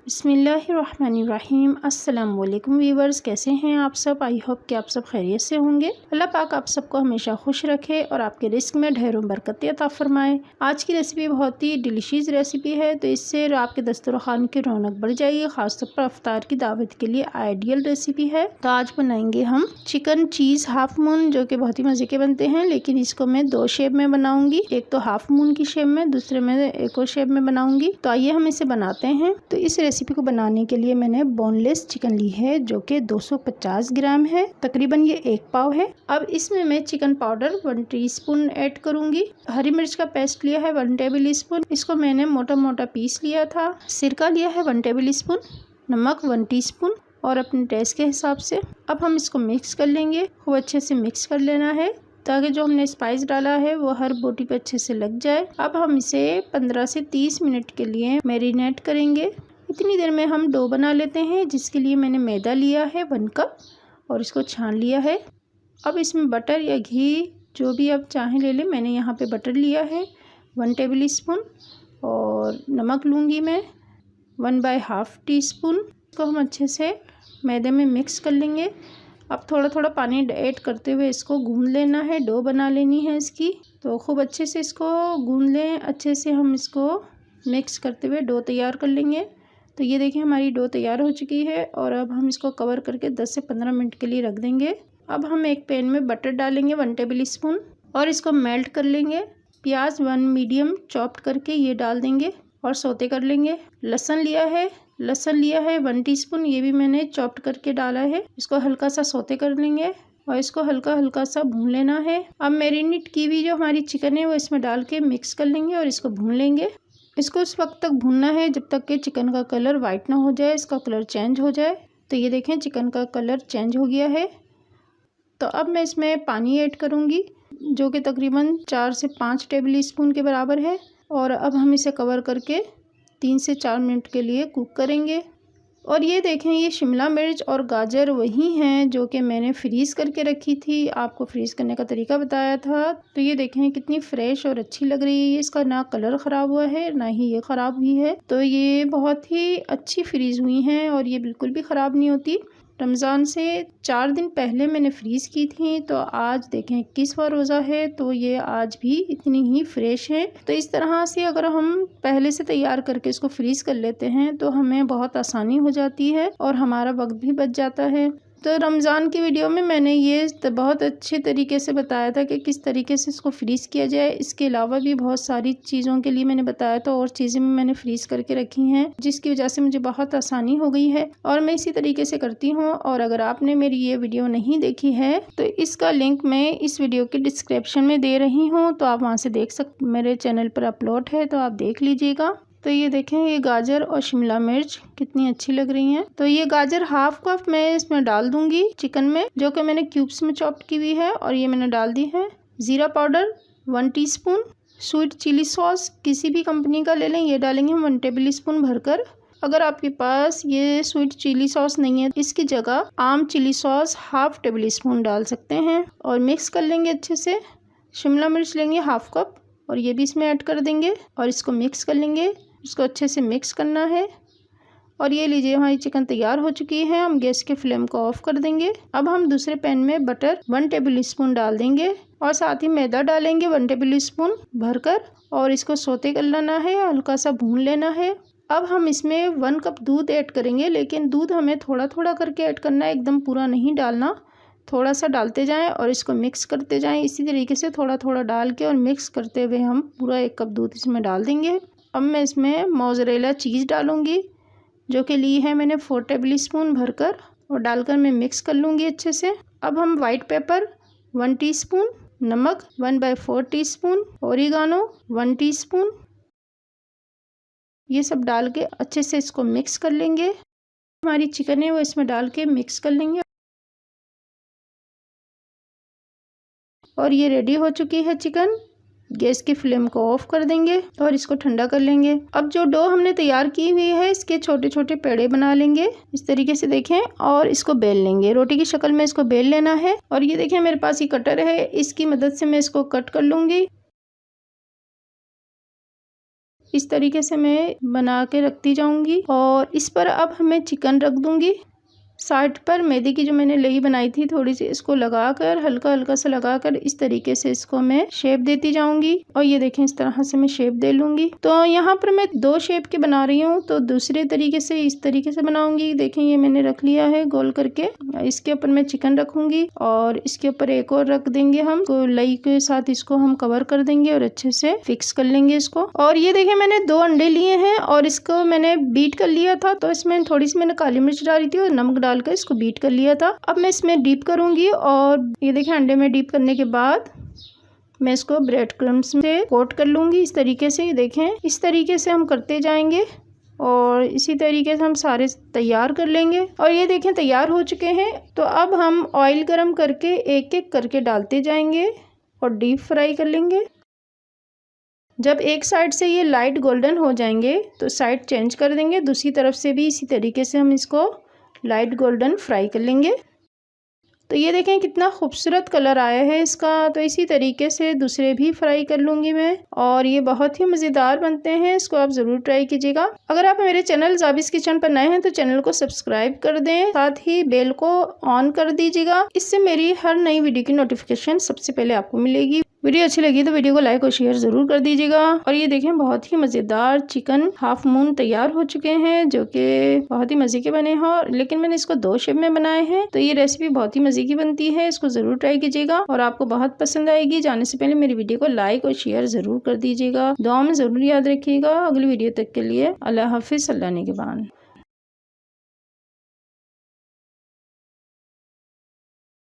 बिस्मिल्लाहिर्रहमानिर्रहीम। अस्सलाम वालेकुम व्यूवर्स, कैसे हैं आप सब? आई होप कि आप सब खैरियत से होंगे। अल्लाह पाक आप सबको हमेशा खुश रखे और आपके रिस्क में ढेरों बरकत अता फरमाए। आज की रेसिपी बहुत ही डिलीशियस रेसिपी है, तो इससे आपके दस्तरखान की रौनक बढ़ जाएगी। खासतौर पर अफ्तार की दावत के लिए आइडियल रेसिपी है। तो आज बनाएंगे हम चिकन चीज़ हाफ मून, जो कि बहुत ही मज़े के बनते हैं। लेकिन इसको मैं दो शेप में बनाऊंगी, एक तो हाफ मून की शेप में, दूसरे में एक और शेप में बनाऊंगी। तो आइए हम इसे बनाते हैं। तो इस रेसिपी को बनाने के लिए मैंने बोनलेस चिकन ली है, जो कि 250 ग्राम है, तकरीबन ये 1 पाव है। अब इसमें मैं चिकन पाउडर 1 टीस्पून ऐड करूंगी। हरी मिर्च का पेस्ट लिया है 1 टेबल स्पून, इसको मैंने मोटा मोटा पीस लिया था। सिरका लिया है 1 टेबल स्पून, नमक 1 टीस्पून और अपने टेस्ट के हिसाब से। अब हम इसको मिक्स कर लेंगे, खूब अच्छे से मिक्स कर लेना है ताकि जो हमने स्पाइस डाला है वो हर बोटी पे अच्छे से लग जाए। अब हम इसे 15 से 30 मिनट के लिए मैरिनेट करेंगे। इतनी देर में हम डो बना लेते हैं, जिसके लिए मैंने मैदा लिया है 1 कप और इसको छान लिया है। अब इसमें बटर या घी जो भी आप चाहें ले लें। मैंने यहाँ पे बटर लिया है 1 टेबल स्पून और नमक लूँगी मैं 1/2 टीस्पून। इसको हम अच्छे से मैदे में मिक्स कर लेंगे। अब थोड़ा थोड़ा पानी ऐड करते हुए इसको गूंद लेना है, डो बना लेनी है इसकी। तो खूब अच्छे से इसको गूंद लें, अच्छे से हम इसको मिक्स करते हुए डो तैयार कर लेंगे। तो ये देखिए हमारी डो तैयार हो चुकी है और अब हम इसको कवर करके 10 से 15 मिनट के लिए रख देंगे। अब हम एक पैन में बटर डालेंगे 1 टेबल स्पून और इसको मेल्ट कर लेंगे। प्याज 1 मीडियम चॉप्ड करके ये डाल देंगे और सौते कर लेंगे। लहसुन लिया है 1 टीस्पून, ये भी मैंने चॉप्ड करके डाला है। इसको हल्का सा सौते कर लेंगे और इसको हल्का हल्का सा भून लेना है। अब मैरिनेट की हुई जो हमारी चिकन है वो इसमें डाल के मिक्स कर लेंगे और इसको भून लेंगे। इसको उस वक्त तक भूनना है जब तक कि चिकन का कलर वाइट ना हो जाए, इसका कलर चेंज हो जाए। तो ये देखें चिकन का कलर चेंज हो गया है। तो अब मैं इसमें पानी ऐड करूँगी, जो कि तकरीबन 4 से 5 टेबल स्पून के बराबर है। और अब हम इसे कवर करके 3 से 4 मिनट के लिए कुक करेंगे। और ये देखें ये शिमला मिर्च और गाजर वही हैं जो कि मैंने फ्रीज़ करके रखी थी, आपको फ्रीज़ करने का तरीका बताया था। तो ये देखें कितनी फ्रेश और अच्छी लग रही है। इसका ना कलर ख़राब हुआ है ना ही ये ख़राब हुई है। तो ये बहुत ही अच्छी फ्रीज़ हुई हैं और ये बिल्कुल भी ख़राब नहीं होती। रमज़ान से 4 दिन पहले मैंने फ्रीज़ की थी, तो आज देखें 21वां रोज़ा है, तो ये आज भी इतनी ही फ्रेश है। तो इस तरह से अगर हम पहले से तैयार करके इसको फ्रीज़ कर लेते हैं तो हमें बहुत आसानी हो जाती है और हमारा वक्त भी बच जाता है। तो रमज़ान की वीडियो में मैंने ये बहुत अच्छे तरीके से बताया था कि किस तरीके से इसको फ्रीज़ किया जाए। इसके अलावा भी बहुत सारी चीज़ों के लिए मैंने बताया था और चीज़ें भी मैंने फ्रीज़ करके रखी हैं, जिसकी वजह से मुझे बहुत आसानी हो गई है और मैं इसी तरीके से करती हूँ। और अगर आपने मेरी ये वीडियो नहीं देखी है तो इसका लिंक मैं इस वीडियो के डिस्क्रिप्शन में दे रही हूँ, तो आप वहाँ से देख सकते। मेरे चैनल पर अपलोड है, तो आप देख लीजिएगा। तो ये देखें ये गाजर और शिमला मिर्च कितनी अच्छी लग रही हैं। तो ये गाजर हाफ कप मैं इसमें डाल दूंगी चिकन में, जो कि मैंने क्यूब्स में चॉप की हुई है और ये मैंने डाल दी है। ज़ीरा powder 1 teaspoon, sweet chili sauce किसी भी कंपनी का ले लें, ये डालेंगे हम 1 टेबल स्पून भरकर। अगर आपके पास ये स्वीट चिली सॉस नहीं है, इसकी जगह आम चिली सॉस ½ टेबल स्पून डाल सकते हैं और मिक्स कर लेंगे अच्छे से। शिमला मिर्च लेंगे ½ कप और ये भी इसमें ऐड कर देंगे और इसको मिक्स कर लेंगे। इसको अच्छे से मिक्स करना है। और ये लीजिए हमारी चिकन तैयार हो चुकी है। हम गैस के फ्लेम को ऑफ कर देंगे। अब हम दूसरे पैन में बटर 1 टेबल स्पून डाल देंगे और साथ ही मैदा डालेंगे 1 टेबल स्पून भरकर और इसको सौते कर लेना है, हल्का सा भून लेना है। अब हम इसमें 1 कप दूध ऐड करेंगे, लेकिन दूध हमें थोड़ा थोड़ा करके ऐड करना है, एकदम पूरा नहीं डालना। थोड़ा सा डालते जाएं और इसको मिक्स करते जाएं। इसी तरीके से थोड़ा थोड़ा डाल के और मिक्स करते हुए हम पूरा 1 कप दूध इसमें डाल देंगे। अब मैं इसमें मोज़रेला चीज़ डालूंगी, जो कि ली है मैंने 4 टेबल स्पून भरकर, और डालकर मैं मिक्स कर लूँगी अच्छे से। अब हम वाइट पेपर 1 टीस्पून, नमक 1/4 टीस्पून, ओरिगानो 1 टीस्पून, ये सब डाल के अच्छे से इसको मिक्स कर लेंगे। हमारी चिकन है वो इसमें डाल के मिक्स कर लेंगे और ये रेडी हो चुकी है चिकन। गैस की फ्लेम को ऑफ कर देंगे और इसको ठंडा कर लेंगे। अब जो डो हमने तैयार की हुई है इसके छोटे छोटे पेड़े बना लेंगे इस तरीके से देखें, और इसको बेल लेंगे। रोटी की शक्ल में इसको बेल लेना है। और ये देखें मेरे पास ये कटर है, इसकी मदद से मैं इसको कट कर लूंगी। इस तरीके से मैं बना के रखती जाऊंगी और इस पर अब हमें चिकन रख दूंगी। साइड पर मैदे की जो मैंने लेई बनाई थी थोड़ी सी, इसको लगाकर हल्का हल्का सा लगाकर इस तरीके से इसको मैं शेप देती जाऊंगी। और ये देखें इस तरह से मैं शेप दे लूंगी। तो यहाँ पर मैं 2 शेप के बना रही हूँ, तो दूसरे तरीके से इस तरीके से बनाऊंगी। देखें ये मैंने रख लिया है गोल करके। इसके ऊपर मैं चिकन रखूंगी और इसके ऊपर एक और रख देंगे हम, तो लई के साथ इसको हम कवर कर देंगे और अच्छे से फिक्स कर लेंगे इसको। और ये देखें मैंने 2 अंडे लिए हैं और इसको मैंने बीट कर लिया था, तो इसमें थोड़ी सी मैंने काली मिर्च डाली थी और नमक डालकर इसको बीट कर लिया था। अब मैं इसमें डीप करूंगी और ये देखें अंडे में डीप करने के बाद मैं इसको ब्रेड क्रम्स से कोट कर लूंगी इस तरीके से। ये देखें इस तरीके से हम करते जाएंगे और इसी तरीके से हम सारे तैयार कर लेंगे। और ये देखें तैयार हो चुके हैं। तो अब हम ऑयल गरम करके एक एक करके डालते जाएंगे और डीप फ्राई कर लेंगे। जब एक साइड से ये लाइट गोल्डन हो जाएंगे तो साइड चेंज कर देंगे। दूसरी तरफ से भी इसी तरीके से हम इसको लाइट गोल्डन फ्राई कर लेंगे। तो ये देखें कितना खूबसूरत कलर आया है इसका। तो इसी तरीके से दूसरे भी फ्राई कर लूँगी मैं, और ये बहुत ही मज़ेदार बनते हैं। इसको आप ज़रूर ट्राई कीजिएगा। अगर आप मेरे चैनल ज़ाबिस किचन पर नए हैं तो चैनल को सब्सक्राइब कर दें, साथ ही बेल को ऑन कर दीजिएगा। इससे मेरी हर नई वीडियो की नोटिफिकेशन सबसे पहले आपको मिलेगी। वीडियो अच्छी लगी तो वीडियो को लाइक और शेयर ज़रूर कर दीजिएगा। और ये देखें बहुत ही मज़ेदार चिकन हाफ मून तैयार हो चुके हैं, जो कि बहुत ही मज़े के बने हैं। लेकिन मैंने इसको 2 शेप में बनाए हैं। तो ये रेसिपी बहुत ही मज़े की बनती है, इसको ज़रूर ट्राई कीजिएगा और आपको बहुत पसंद आएगी। जाने से पहले मेरी वीडियो को लाइक और शेयर ज़रूर कर दीजिएगा। दुआ में ज़रूर याद रखिएगा। अगली वीडियो तक के लिए अल्लाह हाफिज़, अल्लाह निगहबान।